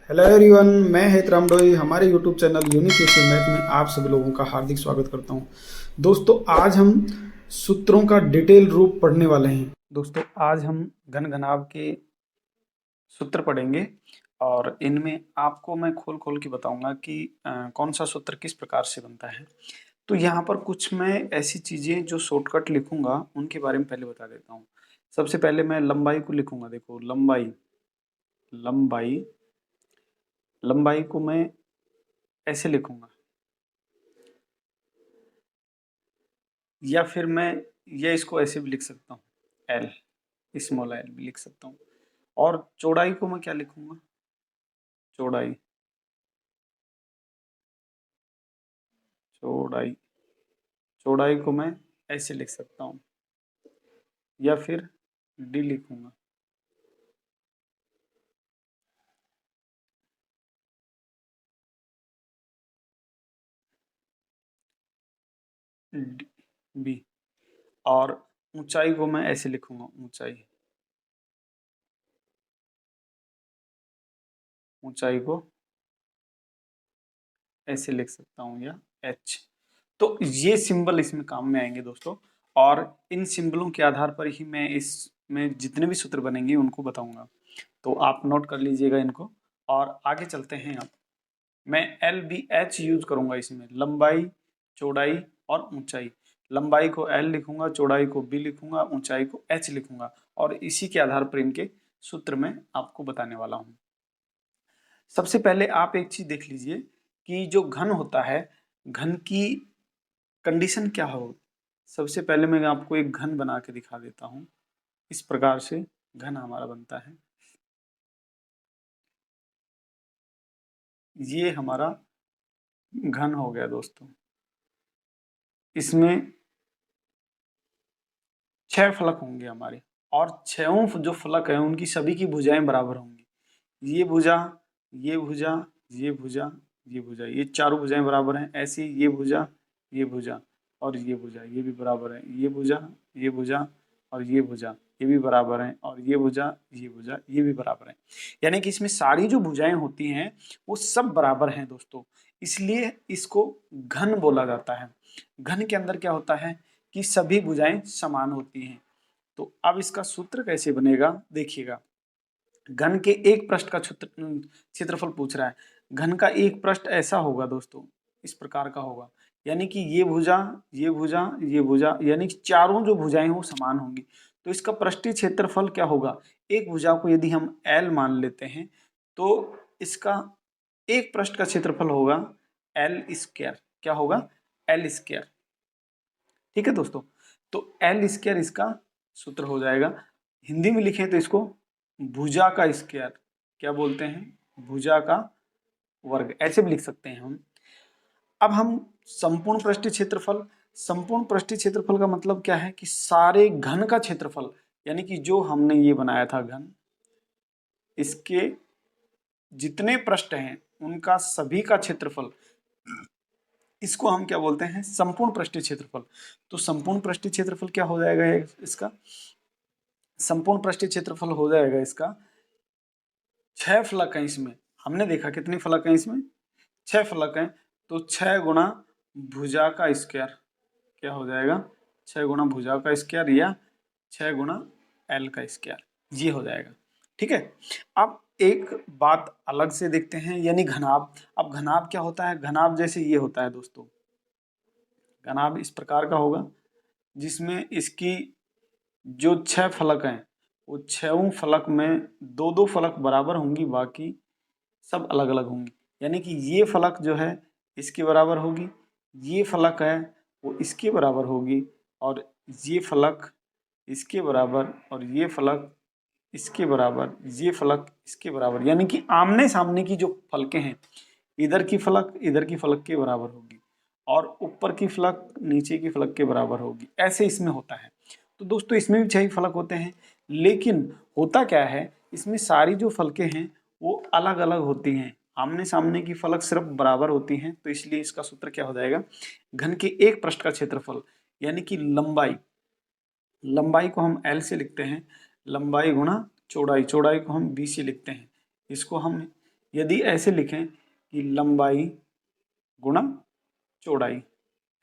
Hello everyone, मैं हेत रामडोई। हमारे YouTube channel unique Asian math में आप सभी लोगों का हार्दिक स्वागत करता हूं। दोस्तों, आज हम सूत्रों का डिटेल रूप पढ़ने वाले हैं। दोस्तों, आज हम घन घनाभ के सूत्र पढ़ेंगे और इनमें आपको मैं खोल खोल के बताऊंगा कि कौन सा सूत्र किस प्रकार से बनता है। तो यहाँ पर कुछ मैं ऐसी चीज़ें जो शॉर्टकट लिखूंगा उनके बारे में पहले बता देता हूँ। सबसे पहले मैं लंबाई को लिखूंगा। देखो, लंबाई लंबाई लंबाई को मैं ऐसे लिखूंगा, या फिर मैं ये इसको ऐसे भी लिख सकता हूँ, एल, स्मॉल एल भी लिख सकता हूँ। और चौड़ाई को मैं क्या लिखूंगा? चौड़ाई चौड़ाई चौड़ाई को मैं ऐसे लिख सकता हूँ, या फिर डी लिखूंगा। बी। और ऊंचाई को मैं ऐसे लिखूंगा, ऊंचाई को ऐसे लिख सकता हूँ, या एच। तो ये सिंबल इसमें काम में आएंगे दोस्तों, और इन सिंबलों के आधार पर ही मैं इसमें जितने भी सूत्र बनेंगे उनको बताऊंगा। तो आप नोट कर लीजिएगा इनको और आगे चलते हैं। आप मैं एल बी एच यूज करूंगा इसमें, लंबाई, चौड़ाई और ऊंचाई। लंबाई को एल लिखूंगा, चौड़ाई को बी लिखूंगा, ऊंचाई को एच लिखूंगा, और इसी के आधार पर इनके सूत्र मैं आपको बताने वाला हूं। सबसे पहले आप एक चीज देख लीजिए कि जो घन होता है, घन की कंडीशन क्या हो। सबसे पहले मैं आपको एक घन बना के दिखा देता हूं। इस प्रकार से घन हमारा बनता है। ये हमारा घन हो गया दोस्तों। इसमें 6 फलक होंगे हमारे, और छहों जो फलक हैं उनकी सभी की भुजाएं बराबर होंगी। ये भुजा, ये भुजा, ये भुजा, ये भुजा, ये चारों भुजाएं बराबर हैं। ऐसे ही ये भुजा, ये भुजा और ये भुजा, ये भी बराबर है। ये भुजा, ये भुजा और ये भुजा, ये भी बराबर हैं। और ये भुजा, ये भुजा, ये भी बराबर हैं। यानी कि इसमें सारी जो भुजाएं होती हैं वो सब बराबर हैं दोस्तों, इसलिए इसको घन बोला जाता है। घन के अंदर क्या होता है कि सभी भुजाएं समान होती हैं। तो अब इसका सूत्र कैसे बनेगा देखिएगा। घन के एक पृष्ठ का क्षेत्रफल पूछ रहा है। घन का एक पृष्ठ ऐसा होगा दोस्तों, इस प्रकार का होगा। यानी कि ये भुजा, ये भुजा, ये भुजा, यानी कि चारों जो भुजाएं वो समान होंगी। तो इसका पृष्ठीय क्षेत्रफल क्या होगा? एक भुजा को यदि हम एल मान लेते हैं तो इसका एक पृष्ठ का क्षेत्रफल होगा एल स्क्वायर। क्या होगा? L square. ठीक है दोस्तों, तो एल स्क्वायर इसका सूत्र हो जाएगा। हिंदी में लिखें तो इसको भुजा का स्क्वायर क्या बोलते हैं? भुजा का वर्ग, ऐसे भी लिख सकते हैं हम। अब हम संपूर्ण पृष्ठीय क्षेत्रफल, संपूर्ण पृष्ठीय क्षेत्रफल का मतलब क्या है कि सारे घन का क्षेत्रफल, यानी कि जो हमने ये बनाया था घन, इसके जितने पृष्ठ हैं उनका सभी का क्षेत्रफल, इसको हम क्या बोलते हैं? संपूर्ण पृष्ठीय क्षेत्रफल। तो संपूर्ण पृष्ठीय क्षेत्रफल क्या हो जाएगा इसका? संपूर्ण पृष्ठीय क्षेत्रफल हो जाएगा इसका, 6 फलक हैं इसमें। हमने देखा कितने फलक हैं इसमें? 6 फलक हैं। तो 6 गुणा भुजा का स्क्वायर क्या हो जाएगा? 6 गुणा भुजा का स्क्वायर, या 6 गुणा एल का स्क्वायर, ये हो जाएगा। ठीक है। अब एक बात अलग से देखते हैं, यानी घनाभ। अब घनाभ क्या होता है? घनाभ जैसे ये होता है दोस्तों, घनाभ इस प्रकार का होगा जिसमें इसकी जो 6 फलक हैं वो 6 फलक में दो दो फलक बराबर होंगी, बाकी सब अलग अलग होंगी। यानी कि ये फलक जो है इसके बराबर होगी, ये फलक है वो इसके बराबर होगी, और ये फलक इसके बराबर, और ये फलक इसके बराबर, ये फलक इसके बराबर। यानी कि आमने सामने की जो फलकें हैं, इधर की फलक इधर की फलक के बराबर होगी, और ऊपर की फलक नीचे की फलक के बराबर होगी। ऐसे इसमें होता है। तो दोस्तों, इसमें भी 6 फलक होते हैं, लेकिन होता क्या है, इसमें सारी जो फलकें हैं वो अलग अलग होती हैं। आमने सामने की फलक सिर्फ बराबर होती हैं, तो इसलिए इसका सूत्र क्या हो जाएगा? घन के एक पृष्ठ का क्षेत्रफल, यानी कि लंबाई, लंबाई को हम एल से लिखते हैं, लंबाई गुणा चौड़ाई, चौड़ाई को हम बी से लिखते हैं। इसको हम यदि ऐसे लिखें कि लंबाई गुणा चौड़ाई,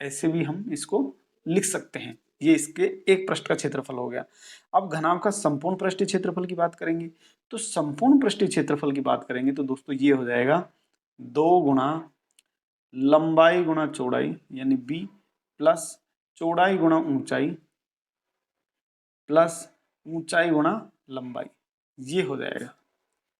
ऐसे भी हम इसको लिख सकते हैं। ये इसके एक पृष्ठ का क्षेत्रफल हो गया। अब घनाभ का संपूर्ण पृष्ठीय क्षेत्रफल की बात करेंगे, तो संपूर्ण पृष्ठीय क्षेत्रफल की बात करेंगे तो दोस्तों ये हो जाएगा 2 गुणा लंबाई गुणा चौड़ाई यानी b प्लस चौड़ाई गुणा ऊंचाई प्लस ऊंचाई गुणा लंबाई, ये हो जाएगा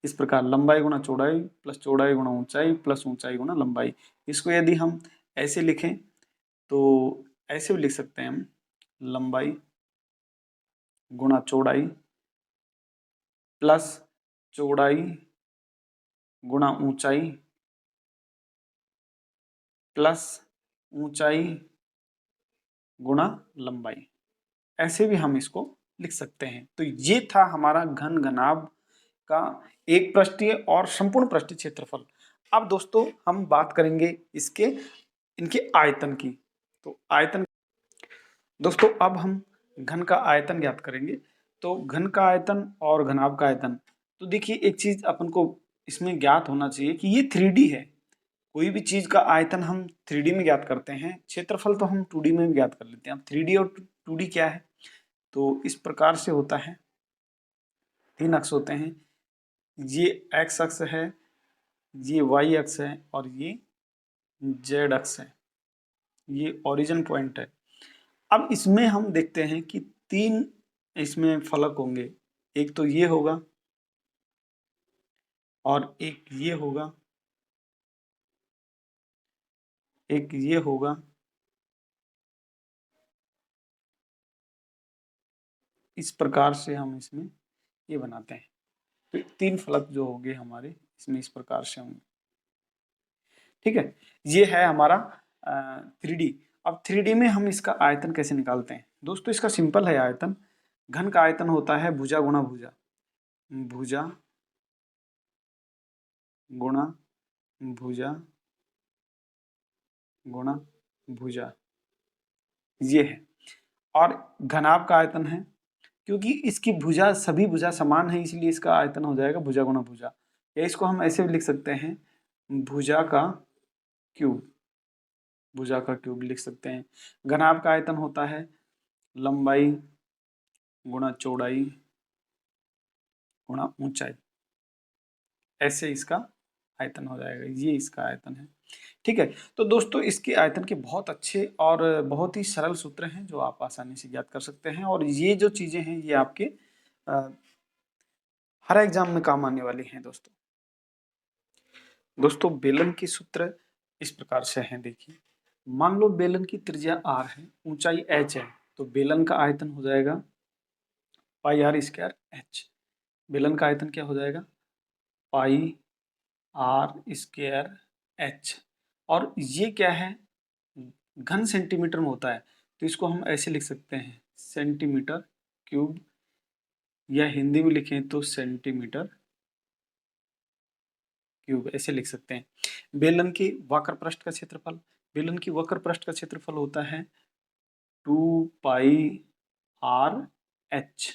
इस प्रकार लंबाई गुणा चौड़ाई प्लस चौड़ाई गुणा ऊंचाई प्लस ऊंचाई गुणा लंबाई। इसको यदि हम ऐसे लिखें तो ऐसे भी लिख सकते हैं हम, लंबाई गुणा चौड़ाई प्लस चौड़ाई गुणा ऊंचाई प्लस ऊंचाई गुणा लंबाई, ऐसे भी हम इसको लिख सकते हैं। तो ये था हमारा घन घनाभ का एक पृष्ठीय और संपूर्ण पृष्ठीय क्षेत्रफल। अब दोस्तों हम बात करेंगे इनके आयतन की। तो आयतन दोस्तों, अब हम घन का आयतन ज्ञात करेंगे। तो घन का आयतन और घनाभ का आयतन, तो देखिए एक चीज अपन को इसमें ज्ञात होना चाहिए कि ये 3D है। कोई भी चीज का आयतन हम 3D में ज्ञात करते हैं, क्षेत्रफल तो हम 2D में भी ज्ञात कर लेते हैं। अब 3D और 2D क्या है, तो इस प्रकार से होता है। 3 अक्ष होते हैं, ये एक्स अक्ष है, ये वाई अक्ष है और ये जेड अक्ष है, ये ओरिजिन पॉइंट है। अब इसमें हम देखते हैं कि 3 इसमें फलक होंगे, एक तो ये होगा और एक ये होगा, एक ये होगा, इस प्रकार से हम इसमें ये बनाते हैं। तो 3 फलक जो होंगे हमारे इसमें इस प्रकार से होंगे, ठीक है। ये है हमारा 3D। अब 3D में हम इसका आयतन कैसे निकालते हैं दोस्तों, इसका सिंपल है आयतन। घन का आयतन होता है भुजा गुणा भुजा, भुजा गुणा भुजा गुणा भुजा, ये है। और घनाभ का आयतन है, क्योंकि इसकी भुजा सभी भुजा समान है इसलिए इसका आयतन हो जाएगा भुजा गुणा भुजा, या इसको हम ऐसे भी लिख सकते हैं भुजा का क्यूब, भुजा का क्यूब लिख सकते हैं। घनाभ का आयतन होता है लंबाई गुणा चौड़ाई गुणा ऊंचाई, ऐसे इसका आयतन हो जाएगा। ये इसका आयतन है, ठीक है। तो दोस्तों इसके आयतन के बहुत अच्छे और बहुत ही सरल सूत्र हैं जो आप आसानी से ज्ञात कर सकते हैं, और ये जो चीजें हैं ये आपके हर एग्जाम में काम आने वाली हैं दोस्तों। दोस्तों बेलन के सूत्र इस प्रकार से हैं, देखिए मान लो बेलन की त्रिज्या r है, ऊंचाई h है, तो बेलन का आयतन हो जाएगा पाई आर स्क्वायर h। बेलन का आयतन क्या हो जाएगा, पाई आर स्क्वायर h। और ये क्या है, घन सेंटीमीटर में होता है, तो इसको हम ऐसे लिख सकते हैं सेंटीमीटर क्यूब, या हिंदी में लिखें तो सेंटीमीटर क्यूब, ऐसे लिख सकते हैं। बेलन की वक्र पृष्ठ का क्षेत्रफल, बेलन की वक्र पृष्ठ का क्षेत्रफल होता है 2 पाई आर एच,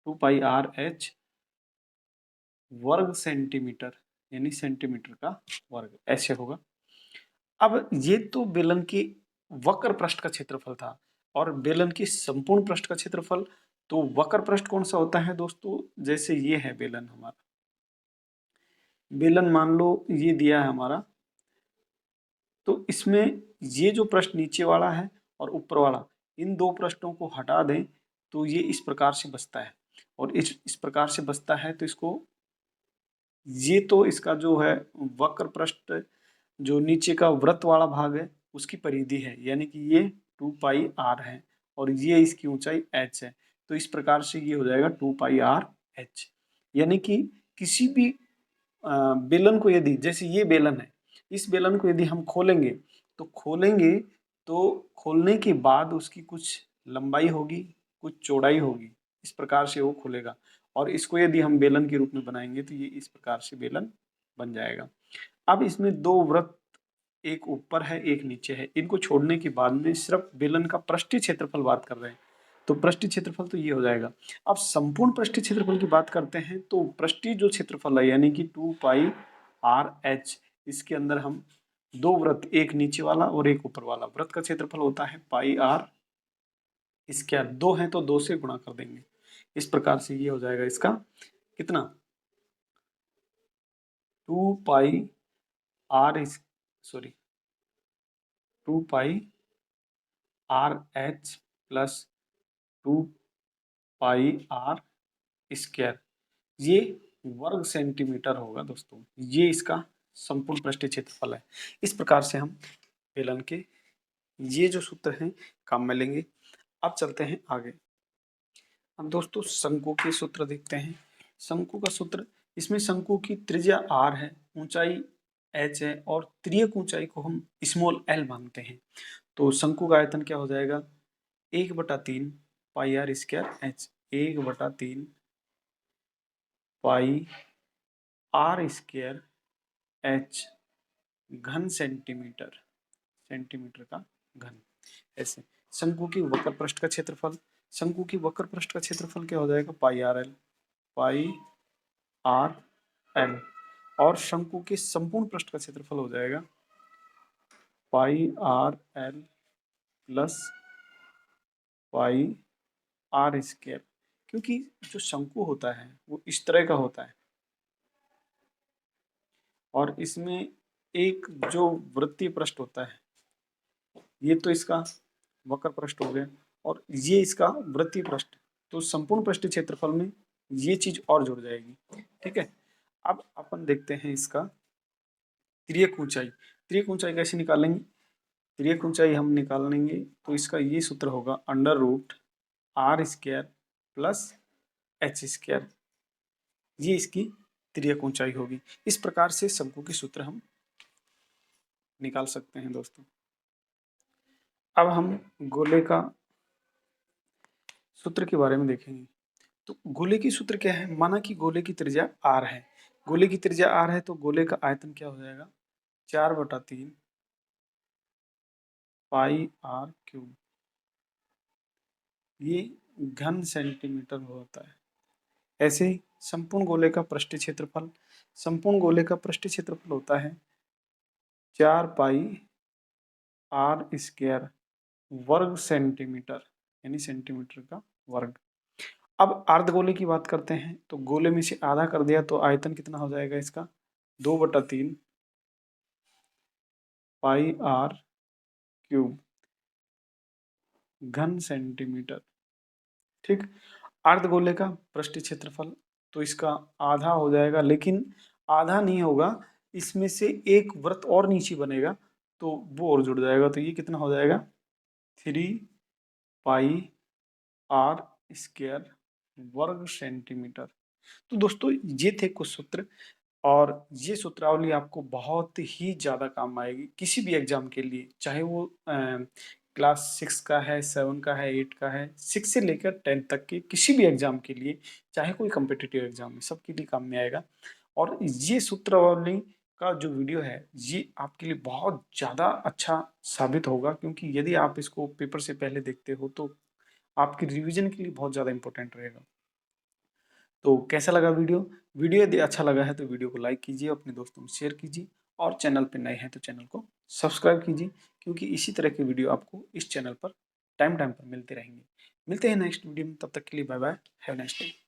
2 पाई आर एच वर्ग सेंटीमीटर, यानी सेंटीमीटर का वर्ग, ऐसे होगा। अब ये तो बेलन की वक्र पृष्ठ का क्षेत्रफल था, और बेलन की संपूर्ण पृष्ठ का क्षेत्रफल, तो वक्र पृष्ठ कौन सा होता है दोस्तों, जैसे ये है बेलन हमारा, बेलन मान लो ये दिया है हमारा, तो इसमें ये जो पृष्ठ नीचे वाला है और ऊपर वाला, इन दो पृष्ठों को हटा दें तो ये इस प्रकार से बचता है, और इस प्रकार से बचता है। तो इसको, ये तो इसका जो है वक्र पृष्ठ जो नीचे का वृत्त वाला भाग है उसकी परिधि है, यानी कि ये 2 पाई आर है और ये इसकी ऊंचाई h है। तो इस प्रकार से ये हो जाएगा 2 पाई आर h, यानी कि किसी भी बेलन को यदि, जैसे ये बेलन है, इस बेलन को यदि हम खोलेंगे तो खोलने के बाद उसकी कुछ लंबाई होगी, कुछ चौड़ाई होगी, इस प्रकार से वो खुलेगा। और इसको यदि हम बेलन के रूप में बनाएंगे तो ये इस प्रकार से बेलन बन जाएगा। अब इसमें दो वृत्त, एक ऊपर है एक नीचे है, इनको छोड़ने के बाद में सिर्फ बेलन का पृष्ठीय क्षेत्रफल बात कर रहे हैं। तो पृष्ठीय क्षेत्रफल तो ये हो जाएगा। अब संपूर्ण पृष्ठीय क्षेत्रफल की बात करते हैं तो पृष्ठीय जो क्षेत्रफल है यानी कि 2πr/h, इसके अंदर हम दो वृत्त, एक नीचे वाला और एक ऊपर वाला, वृत्त का क्षेत्रफल होता है πr²। दो हैं तो दो से गुणा कर देंगे। इस प्रकार से ये हो जाएगा इसका कितना, 2πr, sorry 2πr/h plus 2πr², ये वर्ग सेंटीमीटर होगा दोस्तों। ये इसका संपूर्ण पृष्ठीय क्षेत्रफल है। इस प्रकार से हम बेलन के ये जो सूत्र हैं काम में लेंगे। अब चलते हैं आगे। अब दोस्तों शंकु के सूत्र देखते हैं। शंकु का सूत्र, इसमें शंकु की त्रिज्या r है, ऊंचाई h है और त्रियक ऊंचाई को हम स्मॉल l मानते हैं। तो शंकु का आयतन क्या हो जाएगा, 1/3 πr² h, 1/3 πr² h घन सेंटीमीटर, सेंटीमीटर का घन। ऐसे शंकु की वक्र पृष्ठ का क्षेत्रफल, शंकु की वक्र पृष्ठ का क्षेत्रफल क्या हो जाएगा, πrl, और शंकु के संपूर्ण पृष्ठ का क्षेत्रफल हो जाएगा πrl प्लस πr², क्योंकि जो शंकु होता है वो इस तरह का होता है और इसमें एक जो वृत्तीय पृष्ठ होता है, ये तो इसका वक्र पृष्ठ हो गया और ये इसका वृत्तीय पृष्ठ, तो संपूर्ण पृष्ठीय क्षेत्रफल में ये चीज और जुड़ जाएगी। ठीक है, अब अपन देखते हैं इसका तिर्यक ऊंचाई। तिर्यक ऊंचाई कैसे निकालेंगे, तिर्यक ऊंचाई हम निकालेंगे तो इसका ये सूत्र होगा √r² प्लस h², ये इसकी तिर्यक ऊंचाई होगी। इस प्रकार से शंकु के सूत्र हम निकाल सकते हैं दोस्तों। अब हम गोले का सूत्र के बारे में देखेंगे। तो गोले की सूत्र क्या है, माना कि गोले की त्रिज्या r है, गोले की त्रिज्या r है तो गोले का आयतन क्या हो जाएगा, 4/3 πr³, ये घन सेंटीमीटर होता है। ऐसे ही संपूर्ण गोले का पृष्ठीय क्षेत्रफल, संपूर्ण गोले का पृष्ठीय क्षेत्रफल होता है 4πr² वर्ग सेंटीमीटर, यानी सेंटीमीटर का वर्ग। अब अर्धगोले की बात करते हैं तो गोले में से आधा कर दिया तो आयतन कितना हो जाएगा इसका, 2/3 πr³ घन सेंटीमीटर। ठीक, अर्धगोले का पृष्ठीय क्षेत्रफल तो इसका आधा हो जाएगा, लेकिन आधा नहीं होगा, इसमें से एक वृत्त और नीचे बनेगा तो वो और जुड़ जाएगा, तो ये कितना हो जाएगा, 3πr² वर्ग सेंटीमीटर। तो दोस्तों ये थे कुछ सूत्र और ये सूत्रावली आपको बहुत ही ज़्यादा काम आएगी किसी भी एग्जाम के लिए, चाहे वो क्लास 6 का है, 7 का है, 8 का है, 6 से लेकर 10 तक के किसी भी एग्जाम के लिए, चाहे कोई कम्पिटिटिव एग्जाम है, सबके लिए काम में आएगा। और ये सूत्रावली का जो वीडियो है ये आपके लिए बहुत ज़्यादा अच्छा साबित होगा, क्योंकि यदि आप इसको पेपर से पहले देखते हो तो आपकी रिवीजन के लिए बहुत ज़्यादा इंपॉर्टेंट रहेगा। तो कैसा लगा वीडियो, वीडियो यदि अच्छा लगा है तो वीडियो को लाइक कीजिए, अपने दोस्तों में शेयर कीजिए और चैनल पर नए हैं तो चैनल को सब्सक्राइब कीजिए, क्योंकि इसी तरह के वीडियो आपको इस चैनल पर टाइम टाइम पर मिलते रहेंगे। मिलते हैं नेक्स्ट वीडियो में, तब तक के लिए bye bye, have a nice day.